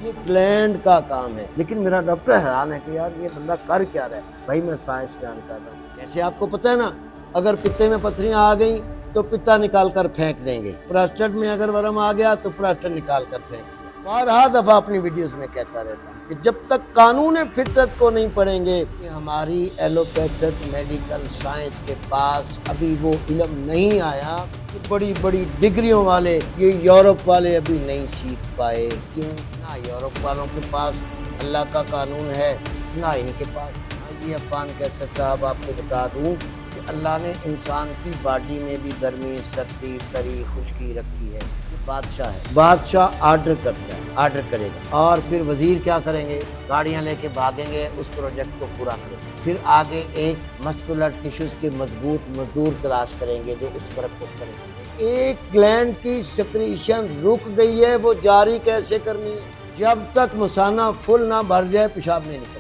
یہ گلینڈ کا کام ہے. لیکن میرا ڈاکٹر حیران ہے کہ یار یہ بندہ کر کیا رہا ہے. بھائی میں سائنس بیان کر رہا ہوں. جیسے آپ کو پتہ ہے نا، اگر پتے میں پتھریاں آ گئیں تو پتا نکال کر پھینک دیں گے. پراسٹیٹ میں اگر ورم آ گیا تو پراسٹیٹ نکال کر پھینک دیں گے. بارہا دفعہ اپنی ویڈیوز میں کہتا رہتا ہوں کہ جب تک قانون فطرت کو نہیں پڑھیں گے کہ ہماری ایلوپیتھک میڈیکل سائنس کے پاس ابھی وہ علم نہیں آیا کہ بڑی بڑی ڈگریوں والے یہ یورپ والے ابھی نہیں سیکھ پائے. کیوں؟ نہ یورپ والوں کے پاس اللہ کا قانون ہے، نہ ان کے پاس. یہ عفان کیسر صاحب آپ کو بتا دوں کہ اللہ نے انسان کی باڈی میں بھی گرمی، سردی، تری، خشکی رکھی ہے. بادشاہ ہے، بادشاہ آرڈر کرتا ہے، آرڈر کرے گا، اور پھر وزیر کیا کریں گے؟ گاڑیاں لے کے بھاگیں گے، اس پروجیکٹ کو پورا کریں گے. پھر آگے ایک مسکولر ٹیشوز کے مضبوط مزدور تلاش کریں گے جو اس ورک کو کریں گے. ایک گلینڈ کی سیکریشن رک گئی ہے، وہ جاری کیسے کرنی ہے؟ جب تک مثانہ فل نہ بھر جائے پیشاب نہیں نکلتا.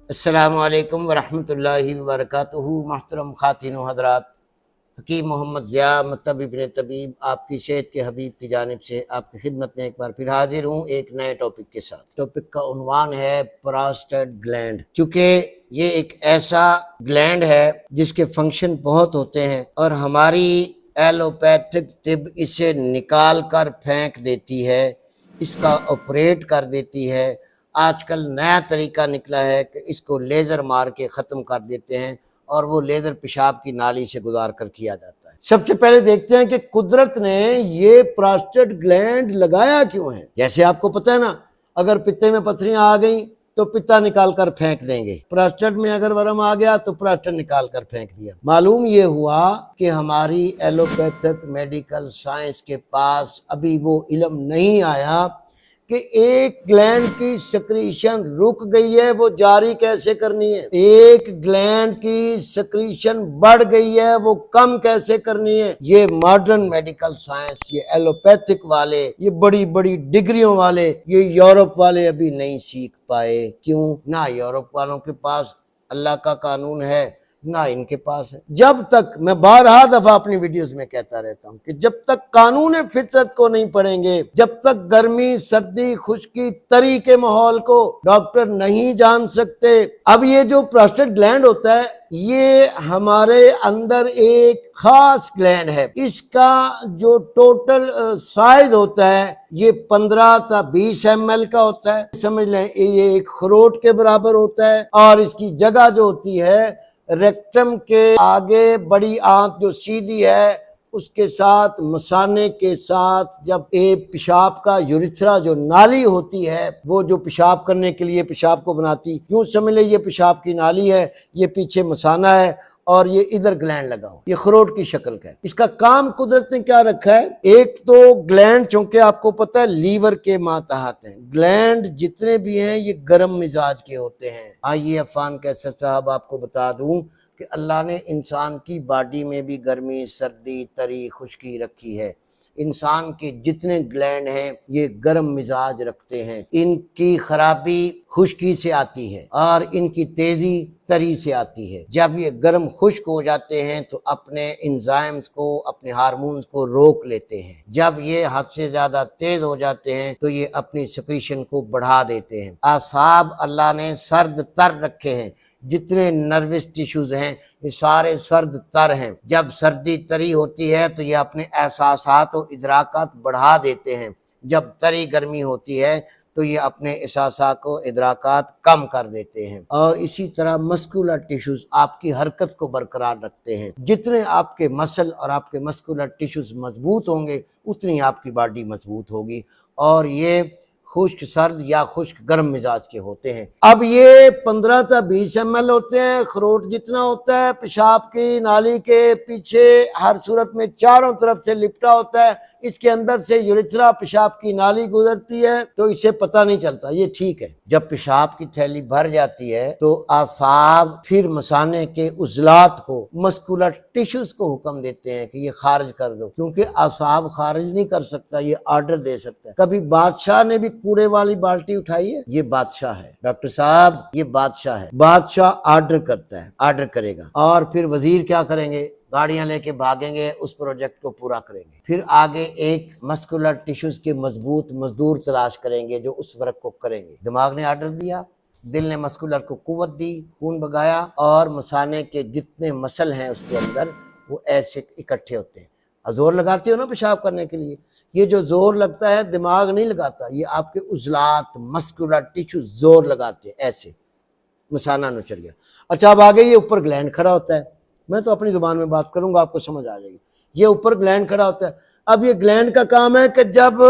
السلام علیکم ورحمۃ اللہ وبرکاتہ. محترم خواتین و حضرات، حکیم محمد ضیاء مطب ابن طبیب آپ کی صحت کے حبیب کی جانب سے آپ کی خدمت میں ایک بار پھر حاضر ہوں ایک نئے ٹاپک کے ساتھ. ٹاپک کا عنوان ہے پراسٹیٹ گلینڈ. کیونکہ یہ ایک ایسا گلینڈ ہے جس کے فنکشن بہت ہوتے ہیں اور ہماری ایلوپیتھک طب اسے نکال کر پھینک دیتی ہے، اس کا آپریٹ کر دیتی ہے. آج کل نیا طریقہ نکلا ہے کہ اس کو لیزر مار کے ختم کر دیتے ہیں اور وہ لیزر پیشاب کی نالی سے گزار کر کیا جاتا ہے. سب سے پہلے دیکھتے ہیں کہ قدرت نے یہ پراسٹیٹ گلینڈ لگایا کیوں ہے. جیسے آپ کو پتہ ہے نا، اگر پتے میں پتھریاں آ گئیں تو پتا نکال کر پھینک دیں گے. پراسٹیٹ میں اگر ورم آ گیا تو پراسٹیٹ نکال کر پھینک دیا. معلوم یہ ہوا کہ ہماری ایلوپیتھک میڈیکل سائنس کے پاس ابھی وہ علم نہیں آیا کہ ایک گلینڈ کی سیکریشن رک گئی ہے، وہ جاری کیسے کرنی ہے. ایک گلینڈ کی سیکریشن بڑھ گئی ہے، وہ کم کیسے کرنی ہے. یہ ماڈرن میڈیکل سائنس، یہ ایلوپیتھک والے، یہ بڑی بڑی ڈگریوں والے، یہ یورپ والے ابھی نہیں سیکھ پائے. کیوں؟ نہ یورپ والوں کے پاس اللہ کا قانون ہے، نہ ان کے پاس ہے. جب تک، میں بارہا دفعہ اپنی ویڈیوز میں کہتا رہتا ہوں کہ جب تک قانون فطرت کو نہیں پڑھیں گے، جب تک گرمی، سردی، خشکی، تری کے ماحول کو ڈاکٹر نہیں جان سکتے. اب یہ جو پراسٹیٹ گلینڈ ہوتا ہے یہ ہمارے اندر ایک خاص گلینڈ ہے. اس کا جو ٹوٹل سائز ہوتا ہے یہ 15 تا 20 ml کا ہوتا ہے. سمجھ لیں یہ ایک خروٹ کے برابر ہوتا ہے، اور اس کی جگہ جو ہوتی ہے ریکٹم کے آگے بڑی آنت جو سیدھی ہے اس کے ساتھ مثانے کے ساتھ، جب ایک پیشاب کا یوریتھرا جو نالی ہوتی ہے وہ جو پیشاب کرنے کے لیے پیشاب کو بناتی، یوں سمجھ لیں یہ پیشاب کی نالی ہے، یہ پیچھے مثانہ ہے اور یہ ادھر گلینڈ لگا ہو، یہ خروٹ کی شکل کا ہے. اس کا کام قدرت نے کیا رکھا ہے؟ ایک تو گلینڈ چونکہ آپ کو پتہ ہے لیور کے ماتحت ہیں، گلینڈ جتنے بھی ہیں یہ گرم مزاج کے ہوتے ہیں. آئیے عفان کیسر صاحب آپ کو بتا دوں کہ اللہ نے انسان کی باڈی میں بھی گرمی، سردی، تری، خشکی رکھی ہے. انسان کے جتنے گلینڈ ہیں یہ گرم مزاج رکھتے ہیں. ان کی خرابی خشکی سے آتی ہے اور ان کی تیزی تری سے آتی ہے. جب یہ گرم خشک ہو جاتے ہیں تو اپنے انزائمز کو، اپنے ہارمونز کو روک لیتے ہیں. جب یہ حد سے زیادہ تیز ہو جاتے ہیں تو یہ اپنی سیکریشن کو بڑھا دیتے ہیں. اعصاب اللہ نے سرد تر رکھے ہیں، جتنے نروس ٹیشوز ہیں یہ سارے سرد تر ہیں. جب سردی تری ہوتی ہے تو یہ اپنے احساسات و ادراکات بڑھا دیتے ہیں. جب تری گرمی ہوتی ہے تو یہ اپنے احساسات و ادراکات کم کر دیتے ہیں. اور اسی طرح مسکولر ٹیشوز آپ کی حرکت کو برقرار رکھتے ہیں. جتنے آپ کے مسل اور آپ کے مسکولر ٹیشوز مضبوط ہوں گے اتنی آپ کی باڈی مضبوط ہوگی. اور یہ خشک سرد یا خشک گرم مزاج کے ہوتے ہیں. اب یہ 15 تا 20 ml ہوتے ہیں، خروٹ جتنا ہوتا ہے، پیشاب کی نالی کے پیچھے ہر صورت میں چاروں طرف سے لپٹا ہوتا ہے. اس کے اندر سے یوریتھرا پیشاب کی نالی گزرتی ہے تو اسے پتہ نہیں چلتا، یہ ٹھیک ہے. جب پیشاب کی تھیلی بھر جاتی ہے تو اعصاب پھر مثانے کے عضلات کو، مسکولر ٹیشوز کو حکم دیتے ہیں کہ یہ خارج کر دو، کیونکہ اعصاب خارج نہیں کر سکتا، یہ آرڈر دے سکتا ہے. کبھی بادشاہ نے بھی کوڑے والی بالٹی اٹھائی ہے؟ یہ بادشاہ ہے ڈاکٹر صاحب، یہ بادشاہ ہے. بادشاہ آرڈر کرتا ہے، آرڈر کرے گا، اور پھر وزیر کیا کریں گے؟ گاڑیاں لے کے بھاگیں گے، اس پروجیکٹ کو پورا کریں گے۔ پھر آگے ایک مسکولر ٹیشوز کے مضبوط مزدور تلاش کریں گے جو اس ورک کو کریں گے۔ دماغ نے آرڈر دیا، دل نے مسکولر کو قوت دی، خون بگایا، اور مثانے کے جتنے مسل ہیں اس کے اندر وہ ایسے اکٹھے ہوتے ہیں۔ زور لگاتے ہو نا پیشاب کرنے کے لیے، یہ جو زور لگتا ہے دماغ نہیں لگاتا، یہ آپ کے عضلات مسکولر ٹیشو زور لگاتے ہیں، ایسے مثانہ نچل گیا۔ اچھا اب آگے یہ اوپر گلینڈ کھڑا ہوتا ہے، میں تو اپنی زبان میں بات کروں گا آپ کو سمجھ آ جائے گی۔ یہ اوپر گلینڈ کھڑا ہوتا ہے، اب یہ گلینڈ کا کام ہے کہ جب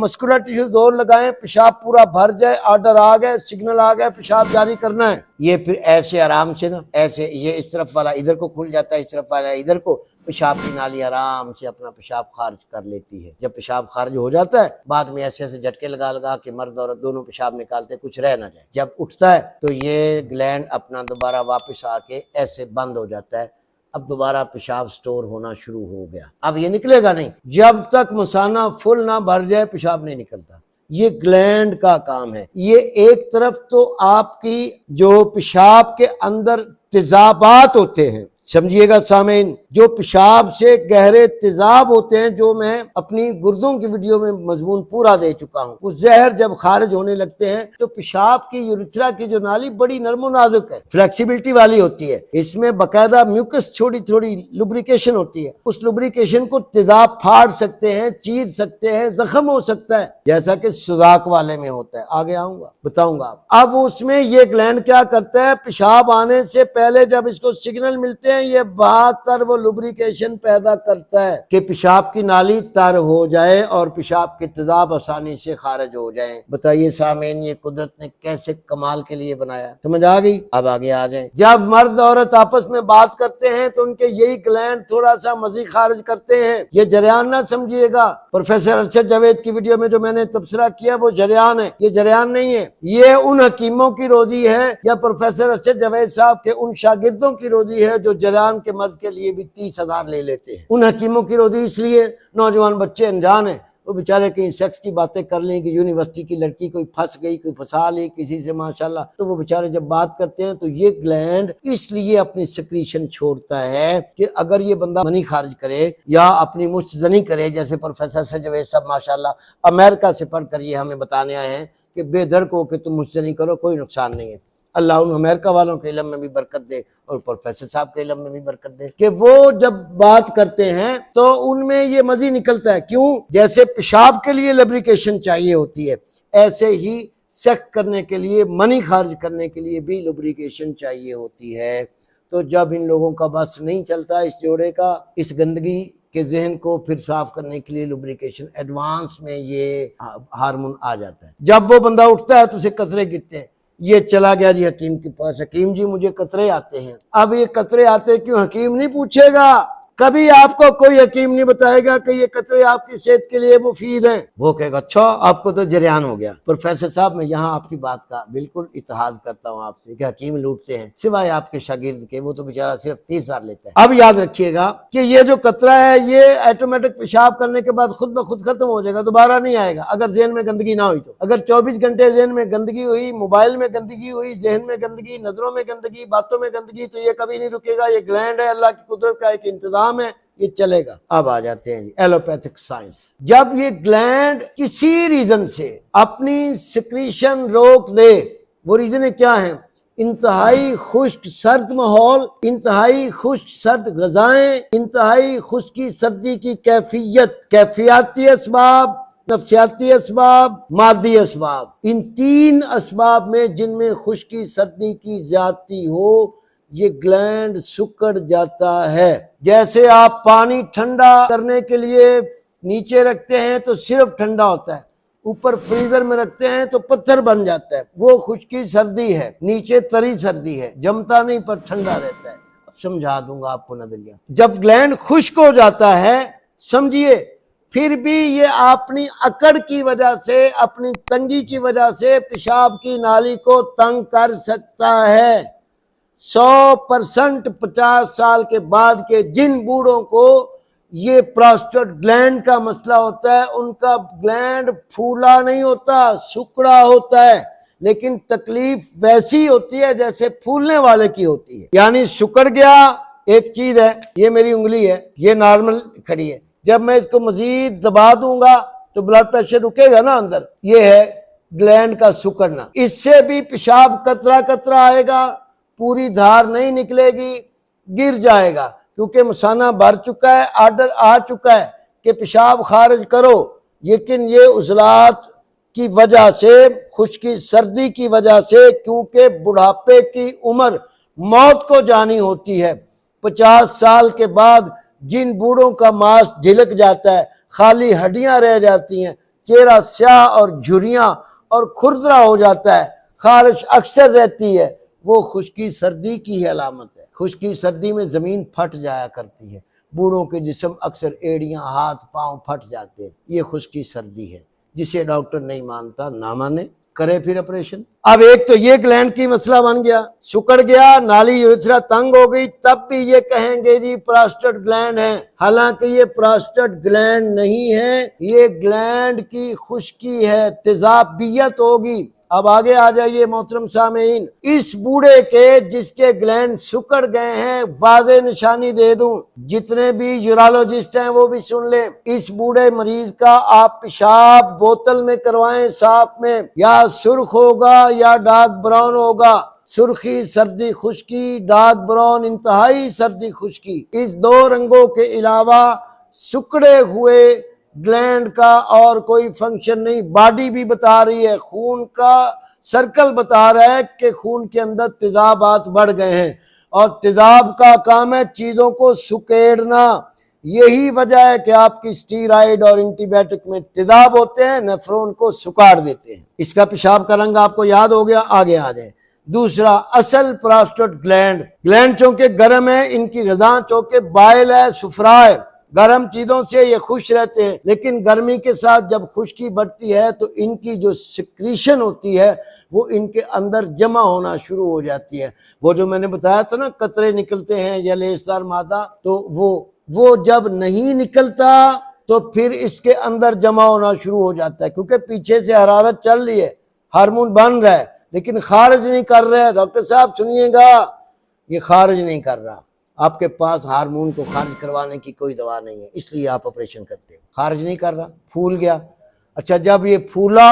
مسکولر ٹیشو زور لگائیں، پیشاب پورا بھر جائے، آرڈر آ گئے، سگنل آ گئے، پیشاب جاری کرنا ہے، یہ پھر ایسے آرام سے نا، ایسے یہ اس طرف والا ادھر کو کھل جاتا ہے، اس طرف والا ادھر کو، پیشاب کی نالی آرام سے اپنا پیشاب خارج کر لیتی ہے۔ جب پیشاب خارج ہو جاتا ہے بعد میں ایسے ایسے جھٹکے لگا لگا کہ مرد عورت دونوں پیشاب نکالتے کچھ رہ نہ جائے، جب اٹھتا ہے تو یہ گلینڈ اپنا دوبارہ واپس آ کے ایسے بند ہو جاتا ہے۔ اب دوبارہ پیشاب سٹور ہونا شروع ہو گیا، اب یہ نکلے گا نہیں، جب تک مثانہ فل نہ بھر جائے پیشاب نہیں نکلتا۔ یہ گلینڈ کا کام ہے۔ یہ ایک طرف تو آپ کی جو پیشاب کے اندر تیزابات ہوتے ہیں، سمجھیے گا سامعین، جو پیشاب سے گہرے تیزاب ہوتے ہیں، جو میں اپنی گردوں کی ویڈیو میں مضمون پورا دے چکا ہوں، وہ زہر جب خارج ہونے لگتے ہیں تو پیشاب کی یورتھرا کی جو نالی بڑی نرم و نازک ہے، فلیکسیبلٹی والی ہوتی ہے، اس میں باقاعدہ میوکس چھوٹی تھوڑی لوبریکیشن ہوتی ہے، اس لوبریکیشن کو تیزاب پھاڑ سکتے ہیں، چیر سکتے ہیں، زخم ہو سکتا ہے، جیسا کہ سوزاک والے میں ہوتا ہے، آگے آؤں گا بتاؤں گا۔ اب اس میں یہ گلینڈ کیا کرتا ہے، پیشاب آنے سے پہلے جب اس کو سگنل ملتے ہیں یہ بھاگ کر وہ لوبریکیشن پیدا کرتا ہے کہ پیشاب کی نالی تر ہو جائے اور پیشاب کے تیزاب آسانی سے خارج ہو جائیں۔ بتائیے سامعین یہ قدرت نے کیسے کمال کے لیے بنایا، سمجھ آ گئی؟ اب آگے آ جائیں، جب مرد عورت آپس میں بات کرتے ہیں تو ان کے یہی گلینڈ تھوڑا سا مزید خارج کرتے ہیں۔ یہ جریان نہ سمجھیے گا، پروفیسر ارشد جاوید کی ویڈیو میں جو میں نے تبصرہ کیا وہ جریان ہے، یہ جریان نہیں ہے، یہ ان حکیموں کی روزی ہے یا پروفیسر ارشد جاوید صاحب کے ان شاگردوں کی روزی ہے جو جریان کے مرض کے لیے بھی 30,000 لے لیتے ہیں۔ ان حکیموں کی روزی اس لیے، نوجوان بچے انجان ہیں، وہ بیچارے کہیں سیکس کی باتیں کر لیں کہ یونیورسٹی کی لڑکی کوئی پھنس گئی، کوئی پھنسا لی کسی سے ماشاءاللہ، تو وہ بیچارے جب بات کرتے ہیں تو یہ گلینڈ اس لیے اپنی سیکریشن چھوڑتا ہے کہ اگر یہ بندہ منی خارج کرے یا اپنی مشت زنی کرے، جیسے پروفیسر سجوید صاحب ماشاءاللہ امریکہ سے پڑھ کر یہ ہمیں بتانے آئے ہیں کہ بے دھڑک ہو کہ تم مشت زنی کرو، کوئی نقصان نہیں ہے۔ اللہ ان امریکہ والوں کے علم میں بھی برکت دے اور پروفیسر صاحب کے علم میں بھی برکت دے کہ وہ جب بات کرتے ہیں تو ان میں یہ مزید نکلتا ہے۔ کیوں؟ جیسے پیشاب کے لیے لبریکیشن چاہیے ہوتی ہے، ایسے ہی سیکس کرنے کے لیے، منی خارج کرنے کے لیے بھی لبریکیشن چاہیے ہوتی ہے۔ تو جب ان لوگوں کا بس نہیں چلتا اس جوڑے کا، اس گندگی کے ذہن کو پھر صاف کرنے کے لیے لبریکیشن ایڈوانس میں یہ ہارمون آ جاتا ہے۔ جب وہ بندہ اٹھتا ہے تو اسے قطرے گرتے ہیں، یہ چلا گیا جی حکیم کے پاس، حکیم جی مجھے قطرے آتے ہیں۔ اب یہ قطرے آتے کیوں، حکیم نہیں پوچھے گا، کبھی آپ کو کوئی حکیم نہیں بتائے گا کہ یہ قطرے آپ کی صحت کے لیے مفید ہیں، وہ کہے گا اچھا آپ کو تو جریان ہو گیا۔ پروفیسر صاحب میں یہاں آپ کی بات کا بالکل اتحاد کرتا ہوں آپ سے کہ حکیم لوٹتے ہیں سوائے آپ کے شاگرد کے، وہ تو بیچارہ صرف 30,000 لیتا ہے۔ اب یاد رکھیے گا کہ یہ جو قطرہ ہے یہ آٹومیٹک پیشاب کرنے کے بعد خود بخود ختم ہو جائے گا، دوبارہ نہیں آئے گا اگر ذہن میں گندگی نہ ہوئی تو۔ اگر 24 گھنٹے ذہن میں گندگی ہوئی، موبائل میں گندگی ہوئی، ذہن میں گندگی، نظروں میں گندگی، باتوں میں گندگی، تو یہ کبھی نہیں رکے گا۔ یہ گلینڈ ہے، اللہ کی قدرت کا ایک انتظام ہے، یہ چلے گا۔ اب آ جاتے ہیں جی ایلوپیتھک سائنس۔ جب یہ گلینڈ کسی ریزن سے اپنی سیکریشن روک دے، وہ ریزن کیا ہیں؟ انتہائی خشک سرد ماحول، انتہائی خشک سرد غذائیں، انتہائی خشکی سردی کی کیفیاتی اسباب، نفسیاتی اسباب، مادی اسباب، ان 3 اسباب میں جن میں خشکی سردی کی زیادتی ہو یہ گلینڈ سکڑ جاتا ہے۔ جیسے آپ پانی ٹھنڈا کرنے کے لیے نیچے رکھتے ہیں تو صرف ٹھنڈا ہوتا ہے، اوپر فریزر میں رکھتے ہیں تو پتھر بن جاتا ہے، وہ خشکی سردی ہے، نیچے تری سردی ہے، جمتا نہیں پر ٹھنڈا رہتا ہے۔ اب سمجھا دوں گا آپ کو نظریہ۔ جب گلینڈ خشک ہو جاتا ہے سمجھیے، پھر بھی یہ اپنی اکڑ کی وجہ سے، اپنی تنگی کی وجہ سے پیشاب کی نالی کو تنگ کر سکتا ہے۔ 100% 50 سال کے بعد کے جن بوڑھوں کو یہ پراسٹیٹ گلینڈ کا مسئلہ ہوتا ہے ان کا گلینڈ پھولا نہیں ہوتا، سکڑا ہوتا ہے، لیکن تکلیف ویسی ہوتی ہے جیسے پھولنے والے کی ہوتی ہے، یعنی سکڑ گیا، ایک چیز ہے، یہ میری انگلی ہے، یہ نارمل کھڑی ہے، جب میں اس کو مزید دبا دوں گا تو بلڈ پریشر رکے گا نا اندر، یہ ہے گلینڈ کا سکڑنا۔ اس سے بھی پیشاب قطرہ قطرہ آئے گا، پوری دھار نہیں نکلے گی، گر جائے گا، کیونکہ مثانہ بھر چکا ہے، آرڈر آ چکا ہے کہ پیشاب خارج کرو، لیکن یہ عضلات کی وجہ سے، خشکی سردی کی وجہ سے، کیونکہ بڑھاپے کی عمر موت کو جانی ہوتی ہے، 50 سال کے بعد جن بوڑھوں کا ماس ڈھلک جاتا ہے، خالی ہڈیاں رہ جاتی ہیں، چہرہ سیاہ اور جھریاں اور کھردرا ہو جاتا ہے، خارش اکثر رہتی ہے، وہ خشکی سردی کی ہی علامت ہے۔ خشکی سردی میں زمین پھٹ جایا کرتی ہے، بوڑھوں کے جسم اکثر ایڑیاں، ہاتھ پاؤں پھٹ جاتے ہیں، یہ خشکی سردی ہے۔ جسے ڈاکٹر نہیں مانتا نہ مانے، کرے پھر آپریشن۔ اب ایک تو یہ گلینڈ کی مسئلہ بن گیا، سکڑ گیا، نالی یورتھرا تنگ ہو گئی، تب بھی یہ کہیں گے جی پراسٹیٹ گلینڈ ہے، حالانکہ یہ پراسٹیٹ گلینڈ نہیں ہے، یہ گلینڈ کی خشکی ہے، تیزابیت ہوگی۔ اب آگے آ جائیے محترم سامعین، اس بوڑھے کے جس کے گلینڈ سکڑ گئے ہیں، واضح نشانی دے دوں، جتنے بھی یورالوجسٹ ہیں وہ بھی سن لیں، اس بوڑھے مریض کا آپ پیشاب بوتل میں کروائیں، صاف میں، یا سرخ ہوگا یا ڈارک براؤن ہوگا، سرخی سردی خشکی، ڈارک براؤن انتہائی سردی خشکی، اس دو رنگوں کے علاوہ سکڑے ہوئے گلینڈ کا اور کوئی فنکشن نہیں۔ باڈی بھی بتا رہی ہے، خون کا سرکل بتا رہا ہے کہ خون کے اندر تیزابات بڑھ گئے ہیں، اور تیزاب کا کام ہے چیزوں کو سکیڑنا۔ یہی وجہ ہے کہ آپ کی سٹیرائڈ اور اینٹی بائیوٹک میں تیزاب ہوتے ہیں، نیفرون کو سکاڑ دیتے ہیں۔ اس کا پیشاب کا رنگ آپ کو یاد ہو گیا، آگے آ جائیں۔ دوسرا، اصل پراسٹیٹ گلینڈ چونکہ گرم ہے، ان کی غذا چونکہ بائل ہے، سفرا ہے، گرم چیزوں سے یہ خوش رہتے ہیں، لیکن گرمی کے ساتھ جب خشکی بڑھتی ہے تو ان کی جو سکریشن ہوتی ہے وہ ان کے اندر جمع ہونا شروع ہو جاتی ہے۔ وہ جو میں نے بتایا تھا نا، قطرے نکلتے ہیں یا لیسدار مادہ، تو وہ جب نہیں نکلتا تو پھر اس کے اندر جمع ہونا شروع ہو جاتا ہے، کیونکہ پیچھے سے حرارت چل رہی ہے، ہارمون بن رہا ہے، لیکن خارج نہیں کر رہا ہے۔ ڈاکٹر صاحب سنیے گا، یہ خارج نہیں کر رہا، آپ کے پاس ہارمون کو خارج کروانے کی کوئی دوا نہیں ہے، اس لیے آپ آپریشن کرتے ہیں۔ خارج نہیں کر رہا، پھول گیا۔ اچھا، جب یہ پھولا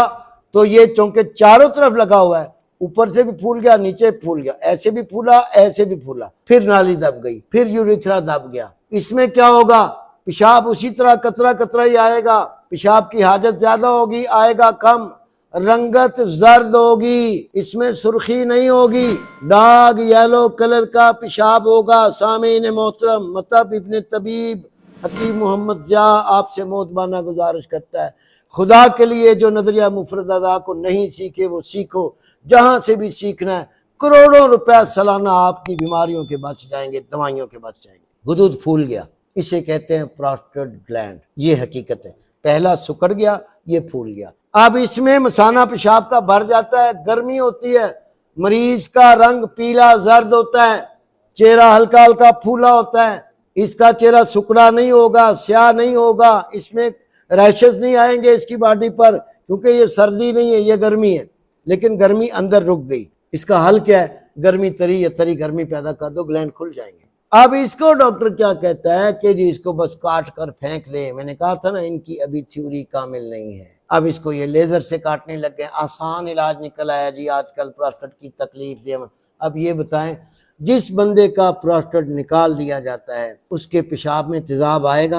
تو یہ چونکہ چاروں طرف لگا ہوا ہے، اوپر سے بھی پھول گیا، نیچے پھول گیا، ایسے بھی پھولا، ایسے بھی پھولا، پھر نالی دب گئی، پھر یوریتھرا دب گیا۔ اس میں کیا ہوگا؟ پیشاب اسی طرح قطرہ قطرہ ہی آئے گا، پیشاب کی حاجت زیادہ ہوگی، آئے گا کم، رنگت زرد ہوگی، اس میں سرخی نہیں ہوگی، ڈارک یلو کلر کا پیشاب ہوگا۔ سامعین محترم، مطب ابن طبیب حکیم محمد ضیاء آپ سے موتبانہ گزارش کرتا ہے، خدا کے لیے جو نظریہ مفردہ کو نہیں سیکھے وہ سیکھو، جہاں سے بھی سیکھنا ہے۔ کروڑوں روپے سالانہ آپ کی بیماریوں کے بچ جائیں گے، دوائیوں کے بچ جائیں گے۔ غدود پھول گیا، اسے کہتے ہیں پراسٹیٹ گلینڈ، یہ حقیقت ہے۔ پہلا سکڑ گیا، یہ پھول گیا۔ اب اس میں مثانہ پیشاب کا بھر جاتا ہے، گرمی ہوتی ہے، مریض کا رنگ پیلا زرد ہوتا ہے، چہرہ ہلکا ہلکا پھولا ہوتا ہے، اس کا چہرہ سکڑا نہیں ہوگا، سیاہ نہیں ہوگا، اس میں ریشز نہیں آئیں گے اس کی باڈی پر، کیونکہ یہ سردی نہیں ہے، یہ گرمی ہے، لیکن گرمی اندر رک گئی۔ اس کا حل کیا ہے؟ گرمی تری یا تری گرمی پیدا کر دو، گلینڈ کھل جائیں گے۔ اب اس کو ڈاکٹر کیا کہتا ہے کہ جی اس کو بس کاٹ کر پھینک دیں۔ میں نے کہا تھا نا، ان کی ابھی تھیوری کامل نہیں ہے، اب اس کو یہ لیزر سے کاٹنے لگ گئے، آسان علاج نکل آیا جی آج کل پراسٹیٹ کی تکلیف سے۔ اب یہ بتائیں، جس بندے کا پراسٹیٹ نکال دیا جاتا ہے اس کے پیشاب میں تیزاب آئے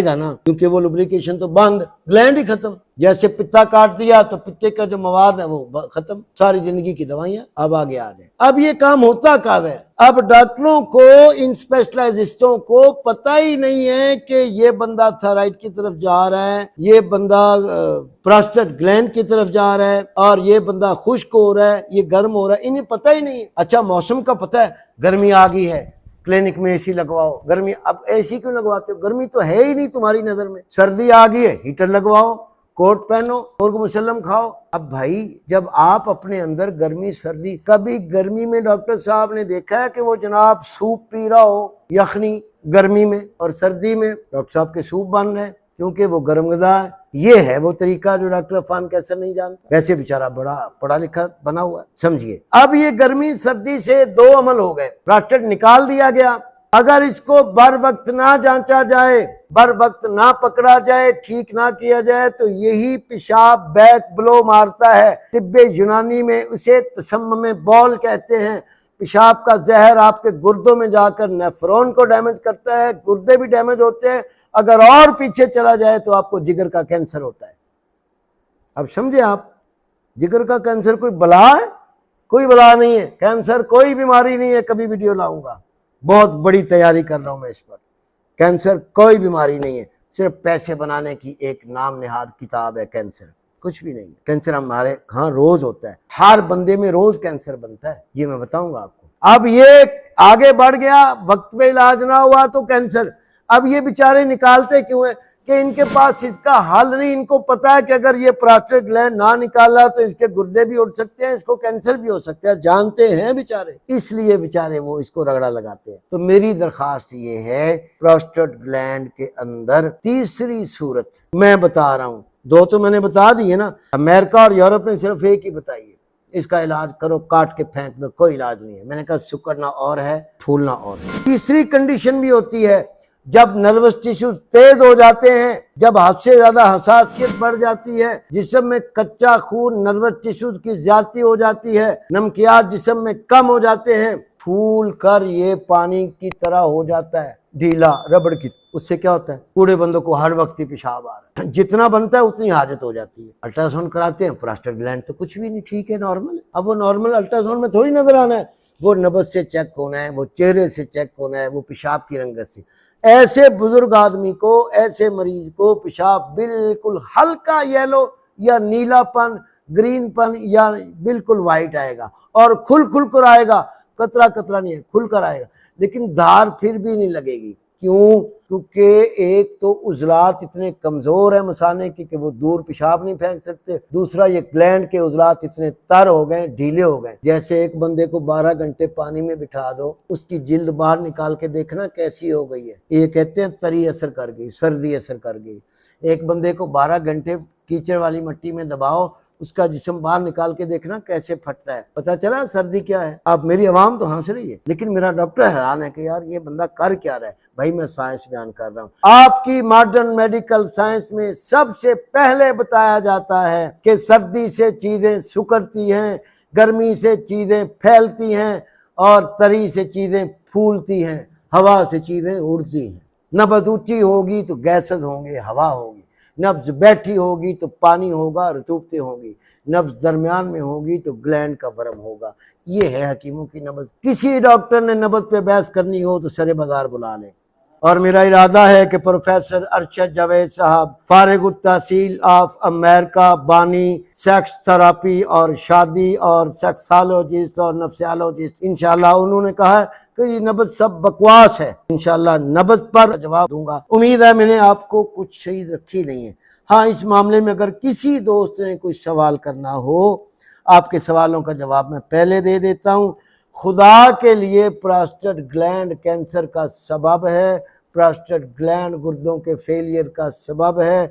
گا نا، کیونکہ وہ لوبریکیشن تو بند، گلینڈ ہی ختم۔ جیسے پتا کاٹ دیا تو پتے کا جو مواد ہے وہ ختم، ساری زندگی کی دوائیاں۔ اب آگے آ جائیں، اب یہ کام ہوتا کب ہے؟ اب ڈاکٹروں کو، ان اسپیشلائزسٹوں کو پتہ ہی نہیں ہے کہ یہ بندہ تھائرائیڈ کی طرف جا رہا ہے، یہ بندہ پراسٹیٹ گلینڈ کی طرف جا رہا ہے، اور یہ بندہ خشک ہو رہا ہے، یہ گرم ہو رہا ہے، انہیں پتہ ہی نہیں ہے۔ اچھا، موسم کا پتہ ہے، گرمی آ گئی ہے، کلینک میں اے سی لگواؤ۔ گرمی، اب اے سی کیوں لگواتے ہو؟ گرمی تو ہے ہی نہیں تمہاری نظر میں۔ سردی آ گئی ہے، ہیٹر لگواؤ، کوٹ پہنو، مرغ مسلم کھاؤ۔ اب بھائی، جب آپ اپنے اندر گرمی سردی، کبھی گرمی میں ڈاکٹر صاحب نے دیکھا ہے کہ وہ جناب سوپ پی رہا ہو یخنی گرمی میں، اور سردی میں ڈاکٹر صاحب کے سوپ بن رہے ہیں کیونکہ وہ گرم غذا ہے؟ یہ ہے وہ طریقہ جو ڈاکٹر عفان کیسر نہیں جانتا، ویسے بیچارہ بڑا پڑھا لکھا بنا ہوا ہے، سمجھیے۔ اب یہ گرمی سردی سے دو عمل ہو گئے، پراسٹیٹ نکال دیا گیا، اگر اس کو بر وقت نہ جانچا جائے، بر وقت نہ پکڑا جائے، ٹھیک نہ کیا جائے تو یہی پیشاب بیک بلو مارتا ہے۔ طب یونانی میں اسے تسمم بول کہتے ہیں۔ پیشاب کا زہر آپ کے گردوں میں جا کر نیفرون کو ڈیمیج کرتا ہے، گردے بھی ڈیمیج ہوتے ہیں۔ اگر اور پیچھے چلا جائے تو آپ کو جگر کا کینسر ہوتا ہے۔ اب سمجھے آپ، جگر کا کینسر کوئی بلا ہے؟ کوئی بلا نہیں ہے، کینسر کوئی بیماری نہیں ہے۔ کبھی ویڈیو لاؤں گا، بہت بڑی تیاری کر رہا ہوں میں اس پر۔ کینسر کوئی بیماری نہیں ہے، صرف پیسے بنانے کی ایک نام نہاد کتاب ہے کینسر، کچھ بھی نہیں ہے۔ کینسر ہمارے ہاں روز ہوتا ہے، ہر بندے میں روز کینسر بنتا ہے، یہ میں بتاؤں گا آپ کو۔ اب یہ آگے بڑھ گیا، وقت پہ علاج نہ ہوا تو کینسر۔ اب یہ بیچارے نکالتے کیوں ہیں؟ کہ ان کے پاس اس کا حل نہیں۔ ان کو پتا ہے کہ اگر یہ پراسٹیٹ گلینڈ نہ نکالا تو اس کے گردے بھی اڑ سکتے ہیں، اس کو کینسر بھی ہو سکتا ہے، جانتے ہیں بیچارے، اس لیے بیچارے وہ اس کو رگڑا لگاتے ہیں۔ تو میری درخواست یہ ہے، پراسٹیٹ گلینڈ کے اندر تیسری صورت میں بتا رہا ہوں، دو تو میں نے بتا دی ہے نا، امریکہ اور یورپ نے صرف ایک ہی بتائی ہے، اس کا علاج کرو، کاٹ کے پھینک دو، کوئی علاج نہیں ہے۔ میں نے کہا سکڑنا اور ہے، پھولنا اور ہے۔ تیسری کنڈیشن بھی ہوتی ہے، جب نروس ٹیشوز تیز ہو جاتے ہیں، جب حد سے زیادہ حساسیت بڑھ جاتی ہے، جسم میں کچا خون نروس ٹیشوز کی زیادتی ہو جاتی ہے، نمکیات جسم میں کم ہو جاتے ہیں، پھول کر یہ پانی کی طرح ہو جاتا ہے، ڈھیلا ربڑ کی۔ اس سے کیا ہوتا ہے؟ بوڑھے بندوں کو ہر وقت ہی پیشاب آ رہا ہے، جتنا بنتا ہے اتنی حاجت ہو جاتی ہے۔ الٹرا ساؤنڈ کراتے ہیں، پراسٹیٹ گلینڈ تو کچھ بھی نہیں، ٹھیک ہے، نارمل ہے۔ اب وہ نارمل الٹرا ساؤنڈ میں تھوڑی نظر آنا ہے، وہ نبض سے چیک ہونا ہے، وہ چہرے سے چیک ہونا ہے، وہ پیشاب کی رنگت سے۔ ایسے بزرگ آدمی کو، ایسے مریض کو پیشاب بالکل ہلکا یلو یا نیلا پن، گرین پن یا بالکل وائٹ آئے گا، اور کھل کر آئے گا، قطرہ قطرہ نہیں ہے، کھل کر آئے گا، لیکن دھار پھر بھی نہیں لگے گی۔ کیوں؟ کیونکہ ایک تو عضلات اتنے کمزور ہیں مثانے کی کہ وہ دور پیشاب نہیں پھینک سکتے، دوسرا یہ گلینڈ کے عضلات اتنے تر ہو گئے، ڈھیلے ہو گئے۔ جیسے ایک بندے کو 12 گھنٹے پانی میں بٹھا دو، اس کی جلد باہر نکال کے دیکھنا کیسی ہو گئی ہے، یہ کہتے ہیں تری اثر کر گئی، سردی اثر کر گئی۔ ایک بندے کو 12 گھنٹے کیچڑ والی مٹی میں دباؤ، اس کا جسم باہر نکال کے دیکھنا کیسے پھٹتا ہے، پتہ چلا سردی کیا ہے۔ اب میری عوام تو ہنس رہی ہے، لیکن میرا ڈاکٹر حیران ہے کہ یار یہ بندہ کر کیا رہا ہے۔ بھائی میں سائنس بیان کر رہا ہوں۔ آپ کی ماڈرن میڈیکل سائنس میں سب سے پہلے بتایا جاتا ہے کہ سردی سے چیزیں سکڑتی ہیں، گرمی سے چیزیں پھیلتی ہیں، اور تری سے چیزیں پھولتی ہیں، ہوا سے چیزیں اڑتی ہیں۔ نبض اونچی ہوگی تو گیسز ہوں گے، ہوا ہوگی، نبض بیٹھی ہوگی تو پانی ہوگا، رطوبتیں ہوں گی، نبض درمیان میں ہوگی تو گلینڈ کا ورم ہوگا۔ یہ ہے حکیموں کی نبض۔ کسی ڈاکٹر نے نبض پہ بحث کرنی ہو تو سر بازار بلا لیں۔ اور میرا ارادہ ہے کہ پروفیسر ارشد جاوید صاحب، فارغ التحصیل آف امریکہ، بانی سیکس تھراپی اور شادی اور سیکسالوجسٹ اور نفسیالوجسٹ، انشاءاللہ انہوں نے کہا ہے کہ یہ نبض سب بکواس ہے، انشاءاللہ نبض پر جواب دوں گا۔ امید ہے میں نے آپ کو کچھ شہید رکھی نہیں ہے۔ ہاں، اس معاملے میں اگر کسی دوست نے کوئی سوال کرنا ہو، آپ کے سوالوں کا جواب میں پہلے دے دیتا ہوں۔ خدا کے لیے پراسٹیٹ گلینڈ کینسر کا سبب ہے، پراسٹیٹ گلینڈ گردوں کے فیلئر کا سبب ہے۔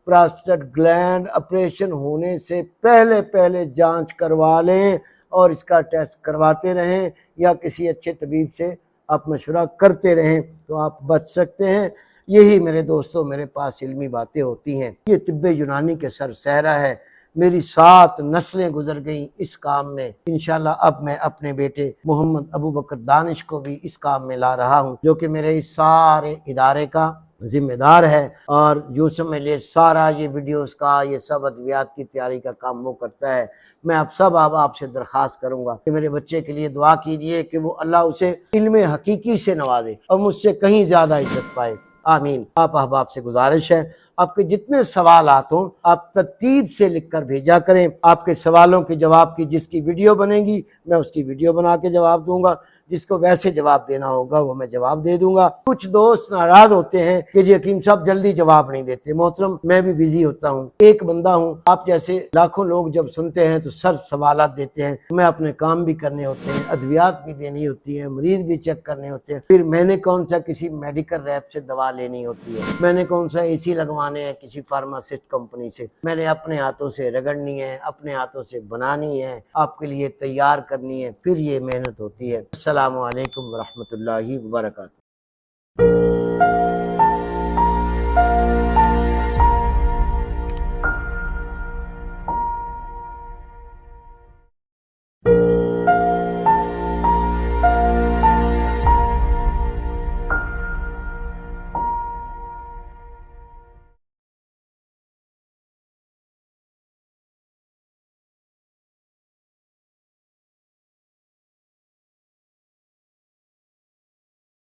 پراسٹیٹ گلینڈ آپریشن ہونے سے پہلے جانچ کروا لیں اور اس کا ٹیسٹ کرواتے رہیں، یا کسی اچھے طبیب سے آپ مشورہ کرتے رہیں تو آپ بچ سکتے ہیں۔ یہی میرے دوستوں میرے پاس علمی باتیں ہوتی ہیں۔ یہ طب یونانی کے سر سہرا ہے، میری 7 نسلیں گزر گئیں اس کام میں۔ انشاءاللہ اب میں اپنے بیٹے محمد ابوبکر دانش کو بھی اس کام میں لا رہا ہوں، جو کہ میرے اس سارے ادارے کا ذمہ دار ہے، اور یوں سمجھ لے سارا یہ ویڈیوز کا، یہ سب ادویات کی تیاری کا کام وہ کرتا ہے۔ میں آپ سے درخواست کروں گا کہ میرے بچے کے لیے دعا کیجئے کہ وہ اللہ اسے علم حقیقی سے نوازے اور مجھ سے کہیں زیادہ عزت پائے، آمین۔ آپ احباب سے گزارش ہے، آپ کے جتنے سوالات ہوں آپ ترتیب سے لکھ کر بھیجا کریں۔ آپ کے سوالوں کے جواب کی جس کی ویڈیو بنے گی میں اس کی ویڈیو بنا کے جواب دوں گا، جس کو ویسے جواب دینا ہوگا وہ میں جواب دے دوں گا۔ کچھ دوست ناراض ہوتے ہیں کہ جی حکیم صاحب جلدی جواب نہیں دیتے۔ محترم، میں بھی بزی ہوتا ہوں، ایک بندہ ہوں، آپ جیسے لاکھوں لوگ جب سنتے ہیں تو سر سوالات دیتے ہیں، میں اپنے کام بھی کرنے ہوتے ہیں، ادویات بھی دینی ہوتی ہیں، مریض بھی چیک کرنے ہوتے ہیں، پھر میں نے کون سا کسی میڈیکل ریپ سے دوا لینی ہوتی ہے، میں نے کون سا AC لگوانے ہیں کسی فارماسسٹ کمپنی سے، میں نے اپنے ہاتھوں سے رگڑنی ہے، اپنے ہاتھوں سے بنانی ہے، آپ کے لیے تیار کرنی ہے، پھر یہ محنت ہوتی ہے۔ السلام علیکم ورحمۃ اللہ وبرکاتہ۔